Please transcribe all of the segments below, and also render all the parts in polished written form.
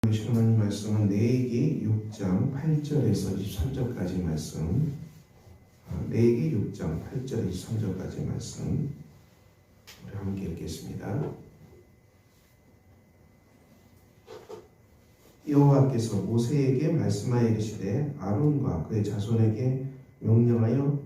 하나님 말씀은 레위기 6장 8절에서 23절까지 말씀, 레위기 6장 8절 23절까지 말씀 우리 함께 읽겠습니다. 여호와께서 모세에게 말씀하여 이르시되 아론과 그의 자손에게 명령하여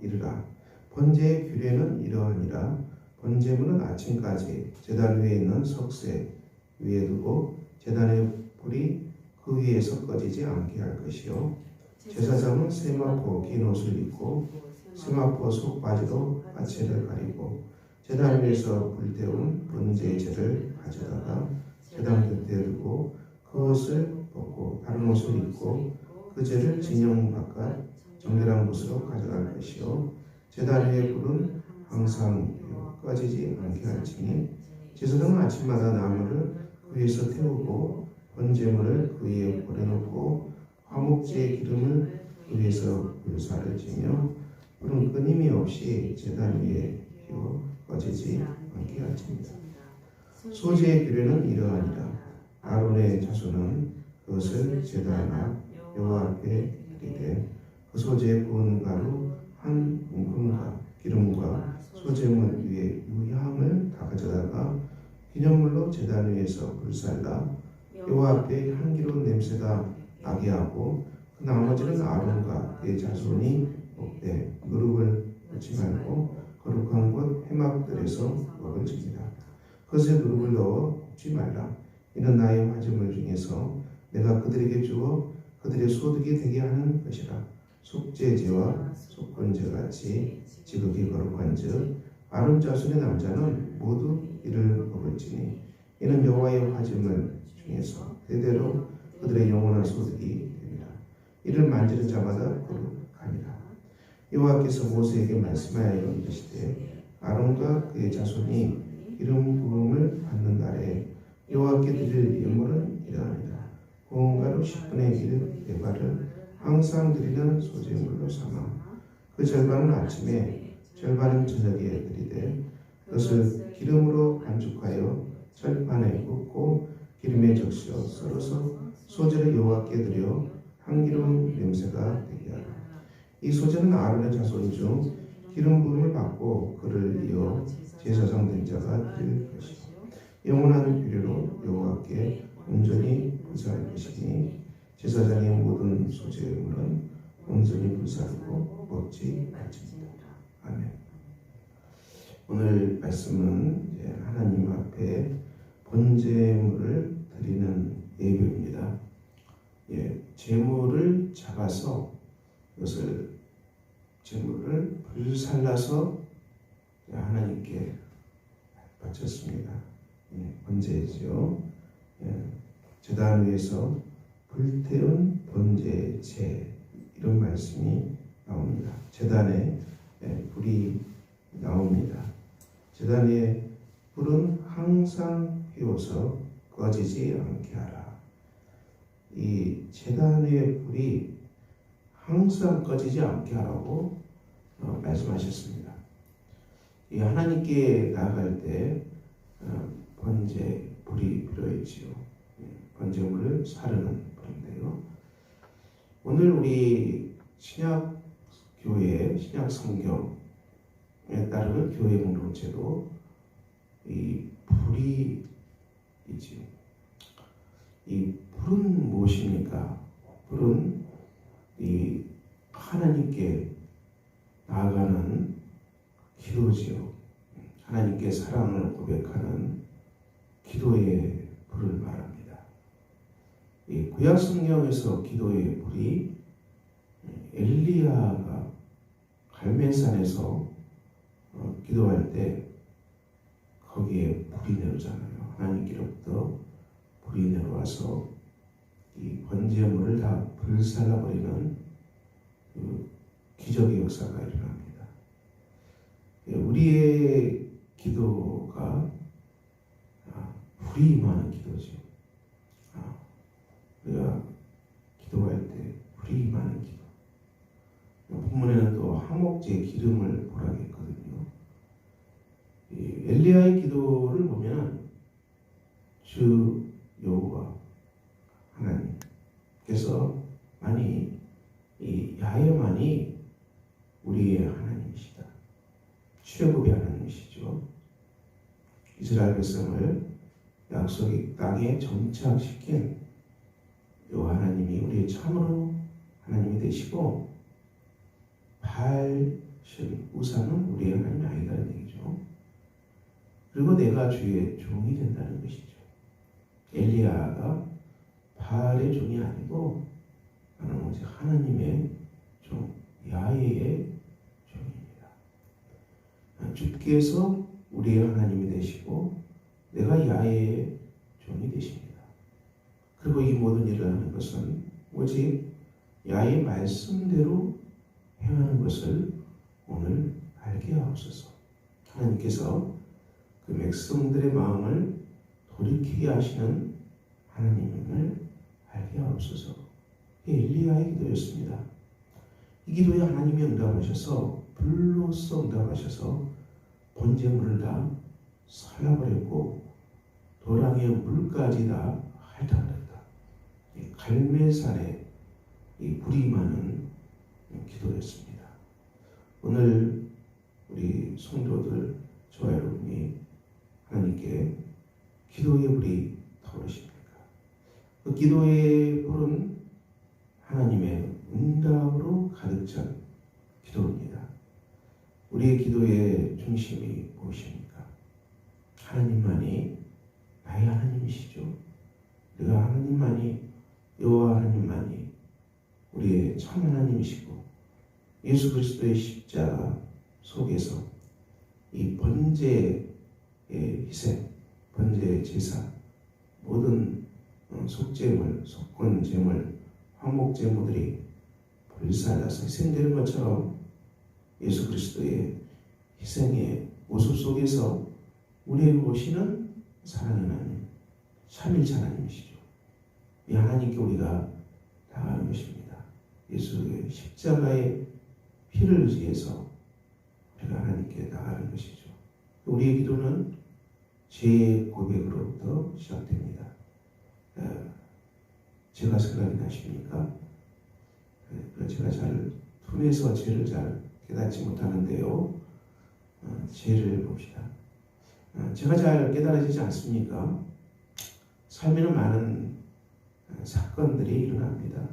이르라. 번제의 규례는 이러하니라. 번제물은 아침까지 제단 위에 있는 석쇠 위에 두고 제단의 불이 그 위에서 꺼지지 않게 할 것이요, 제사장은 세마포 긴 옷을 입고 세마포 속바지로 하체를 가리고 제단 위에서 불태운 번제의 재를 가져다가 제단 곁에 두고 그 옷을 벗고 다른 옷을 입고 그 재를 진영 바깥 정결한 곳으로 가져갈 것이요, 제단 위의 불은 항상 꺼지지 않게 할지니 제사장은 아침마다 나무를 그 위에서 태우고 번제물을 그 위에 버려놓고 화목제의 기름을 그 위에서 불사를 지며 불은 끊임이 없이 제단 위에 피워 꺼지지 않게 할지니라. 소제의 규례는 이러하니라. 아론의 자손은 그것을 제단 앞 여호와 앞에 드리되 그 소제의 구운 가루 한 움큼과 기름과 소제물 위에 유향을 다 가져다가 기념물로 제단 위에서 불살라 여호와 앞에 향기로운 냄새가 나게 하고 그 나머지는 아론과 그의 자손이 먹되 무릎을 꿇지 말고 거룩한 곳 회막들에서 먹을지니라. 그것에 무릎을 넣어 굽지 말라. 이는 나의 화제물 중에서 내가 그들에게 주어 그들의 소득이 되게 하는 것이라. 속죄제와 속건제같이 지극히 거룩한즉 아론 자손의 남자는 모두 이를 먹을지니 이는 여호와의 화제물 중에서 대대로 그들의 영원한 소득이 되리라. 이를 만지는 자마다 거룩하니라. 여호와께서 모세에게 말씀하여 이르시되 아론과 그의 자손이 기름 부음을 받는 날에 여호와께 드릴 예물은 이러하니라. 고운 가루 10분의 1 대발을 항상 드리는 소제물로 삼아 그 절반은 아침에 절반은 저녁에 드리되 그것을 기름으로 반죽하여 철판에 굽고 기름에 적셔 썰어서 소제를 여호와께 드려 향기로운 냄새가 되게 하라. 이 소제는 아론의 자손 중 기름 부음을 받고 그를 이어 제사장 된 자가 드릴 것이요, 영원한 규례로 여호와께 온전히 불사할 것이니 제사장의 모든 소제물은 온전히 불사르고 먹지 말지니라. 아멘. 오늘 말씀은 하나님 앞에 번제물을 드리는 예배입니다. 제물을 잡아서 이것을 제물을 불살라서 하나님께 바쳤습니다. 번제죠. 제단 위에서 불태운 번제제, 이런 말씀이 나옵니다. 제단에 불이 나옵니다. 제단 위에 불은 항상 피워서 꺼지지 않게 하라. 이 제단 위의 불이 항상 꺼지지 않게 하라고 말씀하셨습니다. 이 하나님께 나아갈 때 번제 불이 필요했지요. 번제물을 사르는 불인데요. 오늘 우리 신약 교회, 신약 성경에 따르는 교회 공동체도 이 불이 있지요. 이 불은 무엇입니까? 불은 이 하나님께 나아가는 기도지요. 하나님께 사랑을 고백하는 기도의 불을 말합니다. 이 구약 성경에서 기도의 불이 엘리야가 갈멜산에서 기도할 때 거기에 불이 내려오잖아요. 하나님께로부터 불이 내려와서 이 번제물을 다 불살라버리는 그 기적의 역사가 일어납니다. 우리의 기도가 불이 임하는 기도죠. 우리가 기도할 때 불이 임하는 기도. 본문에는 또 화목제의 기름을 보라고 했거든요. 엘리야의 기도를 보면 주 여호와 그래서 이 야훼만이 우리의 하나님이시다. 출애굽의 하나님이시죠. 이스라엘 백성을 약속의 땅에 정착시킨 이 하나님이 우리의 참으로 하나님이 되시고, 바알 우상은 우리의 하나님이 아니다는 얘기죠. 그리고 내가 주의 종이 된다는 것이죠. 엘리야가 바알의 종이 아니고 나는 오직 하나님의 종, 야훼의 종입니다. 주께서 우리의 하나님이 되시고 내가 야훼의 종이 되십니다. 그리고 이 모든 일을 하는 것은 오직 야훼의 말씀대로 행하는 것을 오늘 알게 하옵소서. 하나님께서 그 백성들의 마음을 돌이키게 하시는 하나님을 알게 하옵소서. 엘리야의 기도였습니다. 이 기도에 하나님이 응답하셔서 불로써 응답하셔서 번제물을 다 살라버렸고 도랑의 물까지 다 핥아버렸다. 갈멜산에 이 불이 임하는 기도였습니다. 오늘 우리 성도들, 저와 여러분이 하나님께 기도의 불이 타오르십니까? 그 기도의 불은 하나님의 응답으로 가득 찬 기도입니다. 우리의 기도의 중심이 무엇입니까? 하나님만이 나의 하나님이시죠. 우리가 하나님만이, 여호와 하나님만이 우리의 참 하나님이시고 예수 그리스도의 십자가 속에서 이 번제의 희생, 번제의 제사, 모든 속죄물, 속건제물, 화목제물들이 불살라서 희생되는 것처럼 예수 그리스도의 희생의 모습 속에서 우리에게 오시는 사랑의 하나님, 삼일체 하나님이시죠. 이 하나님께 우리가 나가는 것입니다. 예수의 십자가의 피를 의지해서 우리가 하나님께 나가는 것이죠. 우리의 기도는 죄의 고백으로부터 시작됩니다. 제가 생각이 나십니까? 제가 잘 둔해서 죄를 잘 깨닫지 못하는데요. 죄를 봅시다. 제가 잘 깨달아지지 않습니까? 삶에는 많은 사건들이 일어납니다.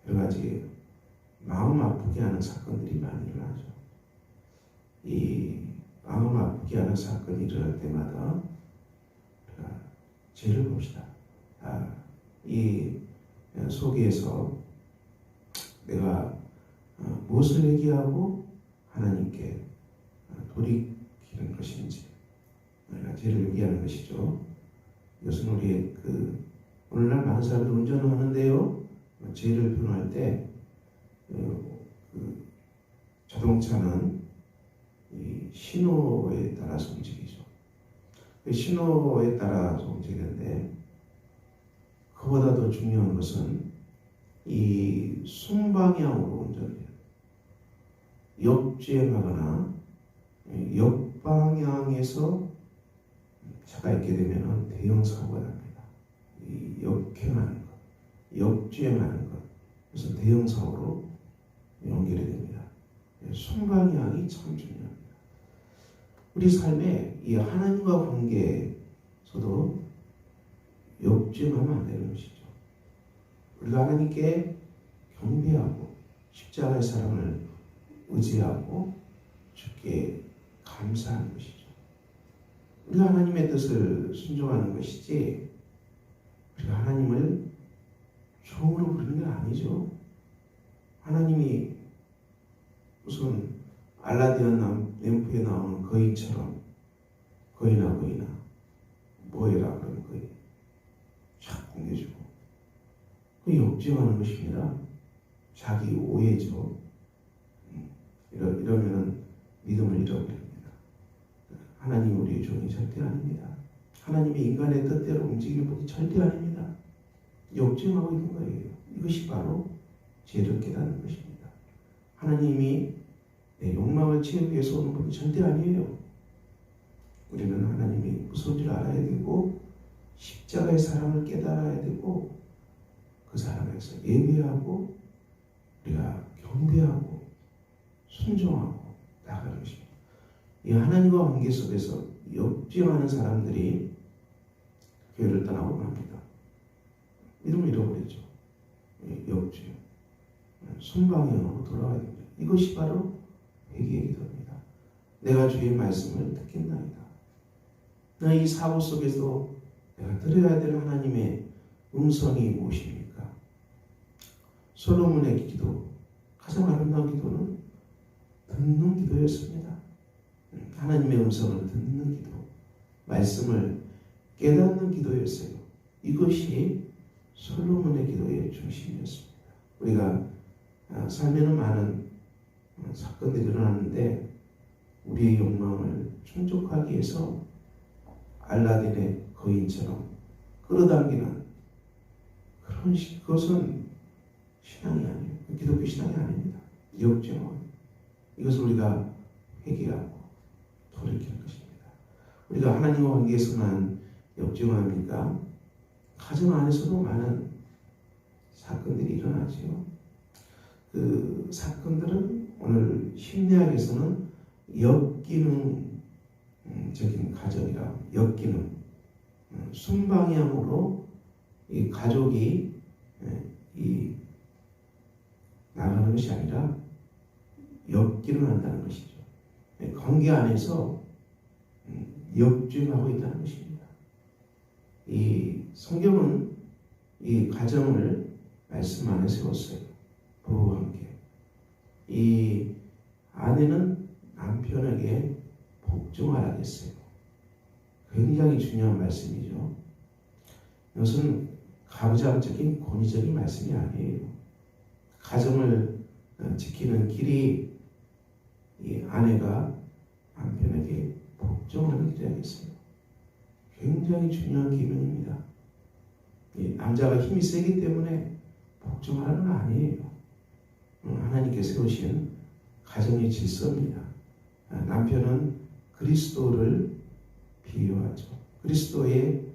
여러 가지 마음 아프게 하는 사건들이 많이 일어나죠. 이 마음 아프게 하는 사건이 일어날 때마다 우리가 죄를 봅시다. 이 속에서 내가 무엇을 회개하고 하나님께 돌이키는 것인지, 우리가 죄를 회개하는 것이죠. 이것은 우리의 오늘날 많은 사람들이 운전을 하는데요, 죄를 표현할 때 자동차는 이 신호에 따라서 움직이죠. 그 신호에 따라서 움직이는데 그보다 더 중요한 것은 이 순방향으로 운전해요. 역주행하거나 역방향에서 차가 있게 되면 대형 사고가 납니다. 이 역행하는 것, 역주행하는 것, 그래서 대형 사고로 연결이 됩니다. 순방향이 참 중요합니다. 우리 삶에 이 하나님과 관계에서도 역주행하면 안 되는 것이죠. 우리가 하나님께 경배하고 십자가의 사랑을 의지하고 주께 감사하는 것이죠. 우리가 하나님의 뜻을 순종하는 것이지 우리가 하나님을 종으로 부르는 게 아니죠. 하나님이 무슨 알라딘 램프에 나오는 거인처럼 거인아 뭐해라 그러면 거인 쫙 공개주고 그 역주행하는 것입니다. 자기 오해죠. 이러면 믿음을 잃어버립니다. 하나님 우리의 종이 절대 아닙니다. 하나님의 인간의 뜻대로 움직이는 분이 절대 아닙니다. 역주행하고 있는 거예요. 이것이 바로 죄를 깨닫는 것입니다. 하나님이 내 욕망을 채우기 위해서 오는 분이 절대 아니에요. 우리는 하나님이 무서운 줄 알아야 되고 십자가의 사랑을 깨달아야 되고 그 사람에서 예배하고 우리가 경배하고 순종하고 나가는 것입니다. 이 하나님과 관계 속에서 역주행하는 사람들이 교회를 떠나고 맙니다. 믿음을 잃어버리죠. 역주행. 순방향으로 돌아가야 됩니다. 이것이 바로 회개의 기도입니다. 내가 주의 말씀을 듣겠나이다. 나 이 사고 속에서 내가 들어야 될 하나님의 음성이 무엇입니까? 솔로몬의 기도, 가장 아름다운 기도는 듣는 기도였습니다. 하나님의 음성을 듣는 기도, 말씀을 깨닫는 기도였어요. 이것이 솔로몬의 기도의 중심이었습니다. 우리가 삶에는 많은 사건들이 일어났는데 우리의 욕망을 충족하기 위해서 알라딘의 거인처럼 끌어당기는 그것은 신앙이 아니에요. 기독교 신앙이 아닙니다. 역정원. 이것을 우리가 회개하고 돌이키는 것입니다. 우리가 하나님과 관계에서만 역정합니까? 가정 안에서도 많은 사건들이 일어나죠. 그 사건들은 오늘 심리학에서는 역기능적인 가정이라 역기능, 순방향으로 이 가족이 나가는 것이 아니라 역기능한다는 것이죠. 관계 안에서 역주행하고 있다는 것입니다. 이 성경은 이 가정을 말씀 안에 세웠어요. 부부관계. 이 아내는 남편에게 복종하라 했어요. 굉장히 중요한 말씀이죠. 이것은 가부장적인 권위적인 말씀이 아니에요. 가정을 지키는 길이 이 아내가 남편에게 복종하는 길이야겠어요. 굉장히 중요한 기능입니다. 이 남자가 힘이 세기 때문에 복종하라는 건 아니에요. 하나님께서 세우신 가정의 질서입니다. 남편은 그리스도를 비유하죠. 그리스도의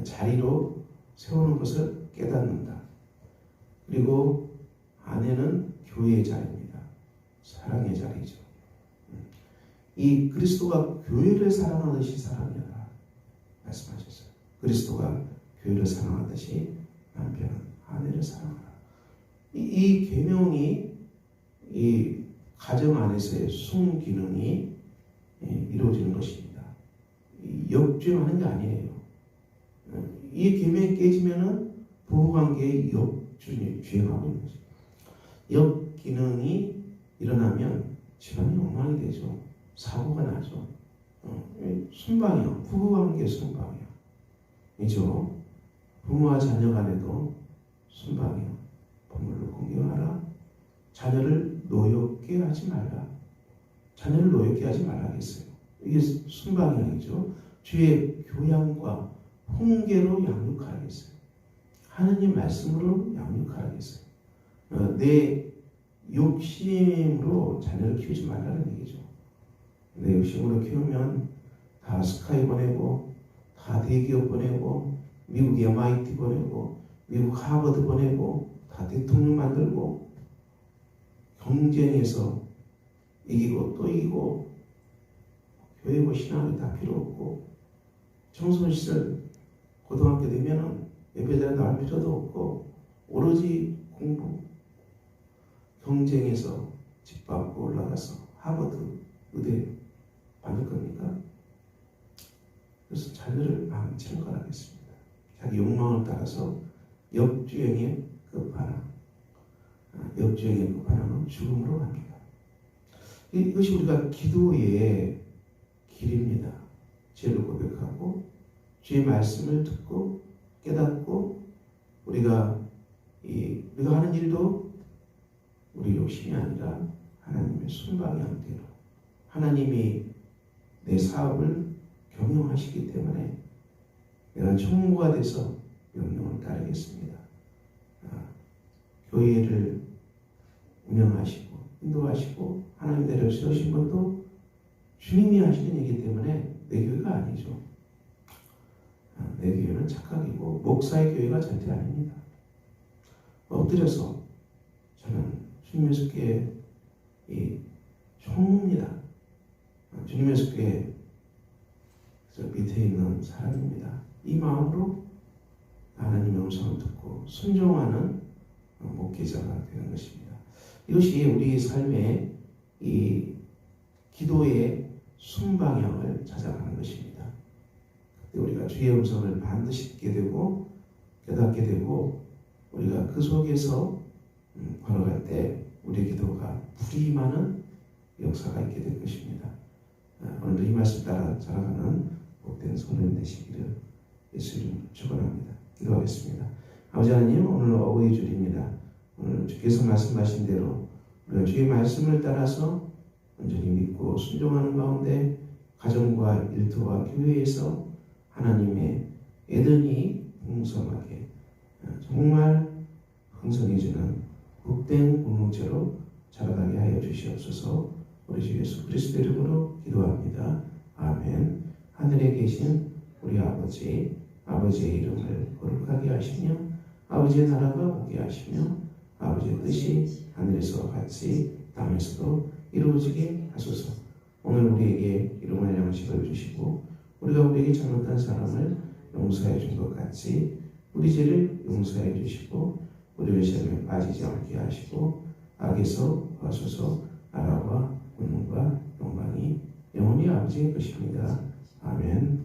자리로 세우는 것을 깨닫는다. 그리고 아내는 교회의 자리입니다. 사랑의 자리죠. 이 그리스도가 교회를 사랑하듯이 사랑해라 말씀하셨어요. 그리스도가 교회를 사랑하듯이 남편은 아내를 사랑하라. 이 계명이 이 가정 안에서의 순기능이 이루어지는 것입니다. 역주행하는 게 아니에요. 이 계명이 깨지면은 부부관계의 역주행하고 있는 거죠. 역기능이 일어나면 집안이 엉망이 되죠. 사고가 나죠. 순방향, 부부관계 순방향. 이죠. 부모와 자녀 간에도 순방향. 부모를 공경하라. 자녀를 노엽게 하지 말라. 자녀를 노엽게 하지 말라겠어요. 이게 순방향이죠. 주의 교양과 훈계로 양육하라겠어요. 하느님 말씀으로 양육하라겠어요. 내 욕심으로 자녀를 키우지 말라는 얘기죠. 내 욕심으로 키우면 다 스카이 보내고 다 대기업 보내고 미국 MIT 보내고 미국 하버드 보내고 다 대통령 만들고 경쟁에서 이기고 또 이기고 교회고 신앙이 다 필요 없고 청소년시절 고등학교 되면은 예배자에 나올 필요도 없고 오로지 공부 경쟁에서 집 밟고 올라가서 하버드 의대 받을 겁니까? 그래서 자녀를 망치는 거라겠습니다. 자기 욕망을 따라서 역주행의 끝판왕, 역주행의 끝판왕은 죽음으로 갑니다. 이것이 우리가 기도의 길입니다. 죄를 고백하고 주의 말씀을 듣고 깨닫고 우리가 하는 일도 우리 욕심이 아니라 하나님의 순방향대로 하나님이 내 사업을 경영하시기 때문에 내가 총무가 돼서 명령을 따르겠습니다. 교회를 운영하시고 인도하시고 하나님 나라를 세우신 것도 주님이 하시는 일이기 때문에 내 교회가 아니죠. 내 교회는 착각이고 목사의 교회가 절대 아닙니다. 엎드려서 저는 주님의 속에 이 총무입니다. 주님의 속에 저 밑에 있는 사람입니다. 이 마음으로 하나님의 음성을 듣고 순종하는 목회자가 되는 것입니다. 이것이 우리 삶의 이 기도의 순방향을 찾아가는 것입니다. 우리가 주의 음성을 반드시 듣게 되고 깨닫게 되고 우리가 그 속에서 걸어갈 때 우리의 기도가 불이 많은 역사가 있게 될 것입니다. 오늘도 이 말씀 따라 자라가는 복된 소년 되시기를 예수 이름으로 축원합니다. 기도하겠습니다. 아버지 하나님, 오늘 어버이 주일입니다. 오늘 주께서 말씀하신 대로 우리가 주의 말씀을 따라서 온전히 믿고 순종하는 가운데 가정과 일터와 교회에서 하나님의 에덴이 풍성하게 정말 풍성해지는 복된 공동체로 자라가게 하여 주시옵소서. 우리 주 예수 그리스도 이름으로 기도합니다. 아멘. 하늘에 계신 우리 아버지, 아버지의 이름을 거룩하게 하시며 아버지의 나라가 오게 하시며 아버지의 뜻이 하늘에서 같이 땅에서도 이루어지게 하소서. 오늘 우리에게 일용할 양식을 주시고 우리가 우리에게 잘못한 사람을 용서해 준 것 같이 우리 죄를 용서해 주시고 우리를 시험에 빠지지 않게 하시고 악에서 구하소서. 나라와 권능과 영광이 영원히 아버지의 것입니다. 아멘.